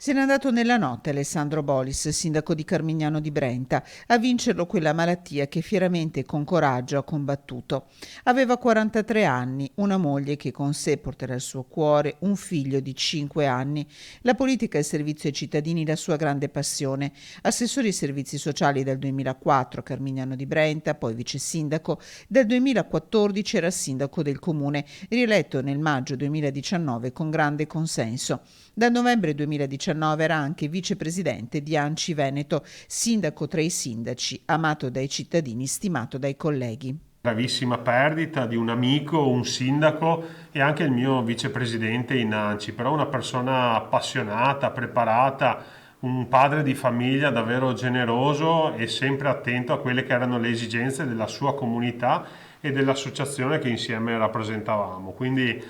Se n'è andato nella notte Alessandro Bolis, sindaco di Carmignano di Brenta, a vincerlo quella malattia che fieramente e con coraggio ha combattuto. Aveva 43 anni, una moglie che con sé porterà il suo cuore, un figlio di 5 anni. La politica e il servizio ai cittadini la sua grande passione. Assessore ai servizi sociali dal 2004 a Carmignano di Brenta, poi vice sindaco. Dal 2014 era sindaco del comune, rieletto nel maggio 2019 con grande consenso. Dal novembre 2019 era anche vicepresidente di ANCI Veneto, sindaco tra i sindaci, amato dai cittadini, stimato dai colleghi. Gravissima perdita di un amico, un sindaco e anche il mio vicepresidente in ANCI, però una persona appassionata, preparata, un padre di famiglia davvero generoso e sempre attento a quelle che erano le esigenze della sua comunità e dell'associazione che insieme rappresentavamo. Quindi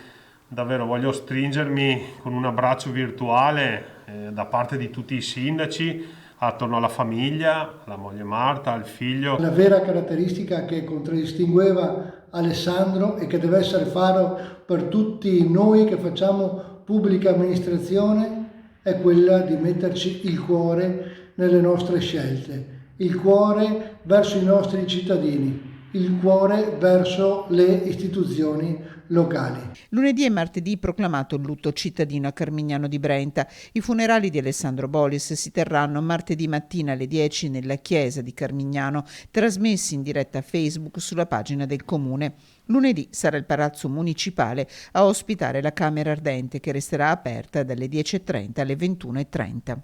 davvero voglio stringermi con un abbraccio virtuale da parte di tutti i sindaci attorno alla famiglia, alla moglie Marta, al figlio. La vera caratteristica che contraddistingueva Alessandro e che deve essere faro per tutti noi che facciamo pubblica amministrazione è quella di metterci il cuore nelle nostre scelte, il cuore verso i nostri cittadini, il cuore verso le istituzioni locali. Lunedì e martedì proclamato il lutto cittadino a Carmignano di Brenta. I funerali di Alessandro Bolis si terranno martedì mattina alle 10 nella chiesa di Carmignano, trasmessi in diretta a Facebook sulla pagina del comune. Lunedì sarà il Palazzo Municipale a ospitare la Camera Ardente che resterà aperta dalle 10:30 alle 21:30.